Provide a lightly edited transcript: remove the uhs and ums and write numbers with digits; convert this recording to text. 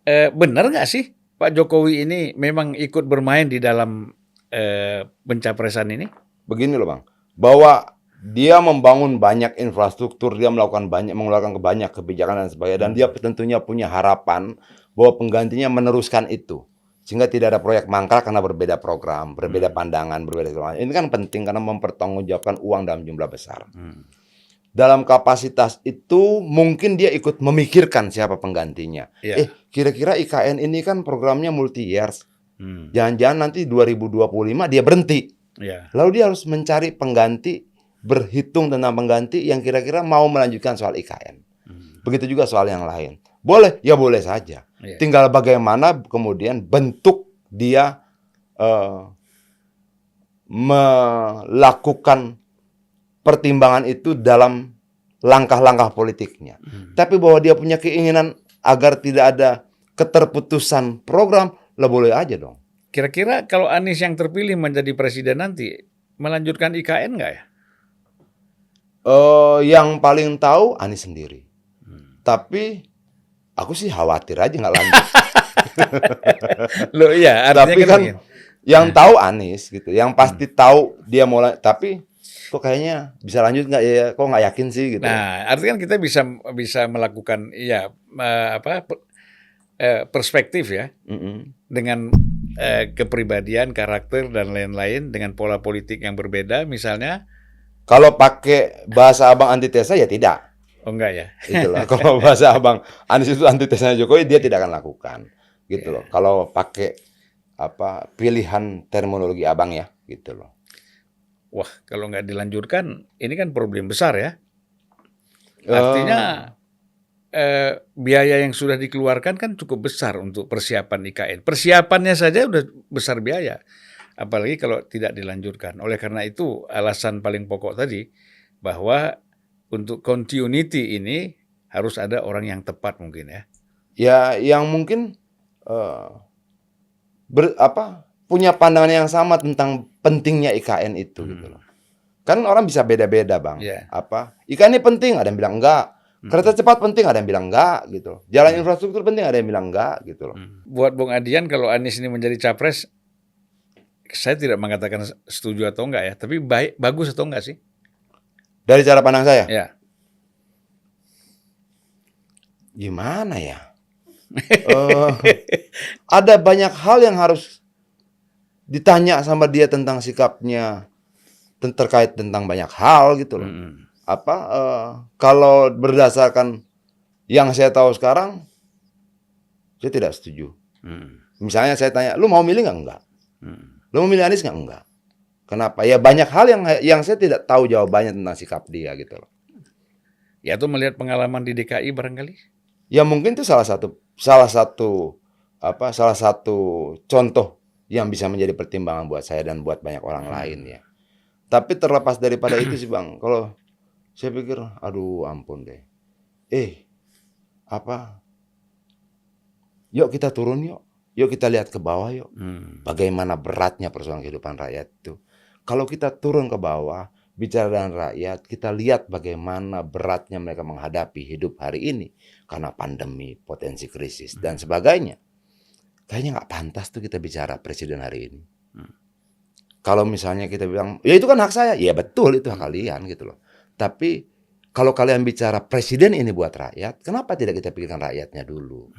Benar nggak sih Pak Jokowi ini memang ikut bermain di dalam pencapresan ini? Begini loh Bang, bahwa dia membangun banyak infrastruktur, dia mengeluarkan banyak kebijakan dan sebagainya, dan dia tentunya punya harapan bahwa penggantinya meneruskan itu. Sehingga tidak ada proyek mangkrak karena berbeda program, berbeda pandangan, berbeda segala macam. Ini kan penting karena mempertanggungjawabkan uang dalam jumlah besar. Dalam kapasitas itu mungkin dia ikut memikirkan siapa penggantinya. Iya. Kira-kira IKN ini kan programnya multi years. Jangan-jangan nanti 2025 dia berhenti. Iya. Lalu dia harus mencari pengganti, berhitung tentang pengganti yang kira-kira mau melanjutkan soal IKN. Begitu juga soal yang lain. Boleh, ya boleh saja. Iya. Tinggal bagaimana kemudian bentuk dia melakukan pertimbangan itu dalam langkah-langkah politiknya. Tapi bahwa dia punya keinginan agar tidak ada keterputusan program, lah boleh aja dong. Kira-kira kalau Anies yang terpilih menjadi presiden nanti, melanjutkan IKN nggak ya? Yang paling tahu Anies sendiri. Tapi aku sih khawatir aja nggak lanjut. Loh iya, artinya Tapi kan begini. yang tahu Anies gitu, yang pasti tahu dia mau tapi kok kayaknya bisa lanjut nggak ya? Kok nggak yakin sih gitu. Nah, artinya kan kita bisa melakukan perspektif ya dengan kepribadian, karakter dan lain-lain dengan pola politik yang berbeda misalnya. Kalau pakai bahasa abang antitesa ya tidak. Oh enggak ya. Itulah kalau bahasa abang Anies itu antitesanya Jokowi, dia tidak akan lakukan gitu loh. Kalau pakai pilihan terminologi abang ya gitu loh. Wah, kalau nggak dilanjutkan ini kan problem besar ya. Artinya biaya yang sudah dikeluarkan kan cukup besar untuk persiapan IKN. Persiapannya saja udah besar biaya, apalagi kalau tidak dilanjutkan. Oleh karena itu alasan paling pokok tadi bahwa untuk continuity ini harus ada orang yang tepat mungkin ya. Ya, yang mungkin punya pandangan yang sama tentang pentingnya IKN itu gitu loh. Kan orang bisa beda-beda, Bang. Yeah. IKN ini penting, ada yang bilang enggak. Kereta cepat penting, ada yang bilang enggak gitu. Jalan infrastruktur penting, ada yang bilang enggak gitu loh. Buat Bung Adian, kalau Anies ini menjadi capres, saya tidak mengatakan setuju atau enggak ya, tapi bagus atau enggak sih? Dari cara pandang saya? Ya. Gimana ya? Ada banyak hal yang harus ditanya sama dia tentang sikapnya terkait tentang banyak hal gitu loh. Kalau berdasarkan yang saya tahu sekarang, saya tidak setuju. Misalnya saya tanya, lu mau milih nggak? Enggak. Lu mau milih Anies nggak? Enggak. Kenapa? Ya banyak hal yang saya tidak tahu jawabannya tentang sikap dia gitu loh. Ya itu melihat pengalaman di DKI barangkali. Ya mungkin itu salah satu contoh yang bisa menjadi pertimbangan buat saya dan buat banyak orang lain ya. Tapi terlepas daripada itu sih Bang, kalau saya pikir, aduh ampun deh. Yuk kita turun yuk. Yuk kita lihat ke bawah yuk. Bagaimana beratnya persoalan kehidupan rakyat itu. Kalau kita turun ke bawah, bicara dengan rakyat, kita lihat bagaimana beratnya mereka menghadapi hidup hari ini. Karena pandemi, potensi krisis, dan sebagainya. Kayaknya nggak pantas tuh kita bicara presiden hari ini. Kalau misalnya kita bilang, ya itu kan hak saya. Ya betul, itu hak kalian gitu loh. Tapi kalau kalian bicara presiden ini buat rakyat, kenapa tidak kita pikirkan rakyatnya dulu?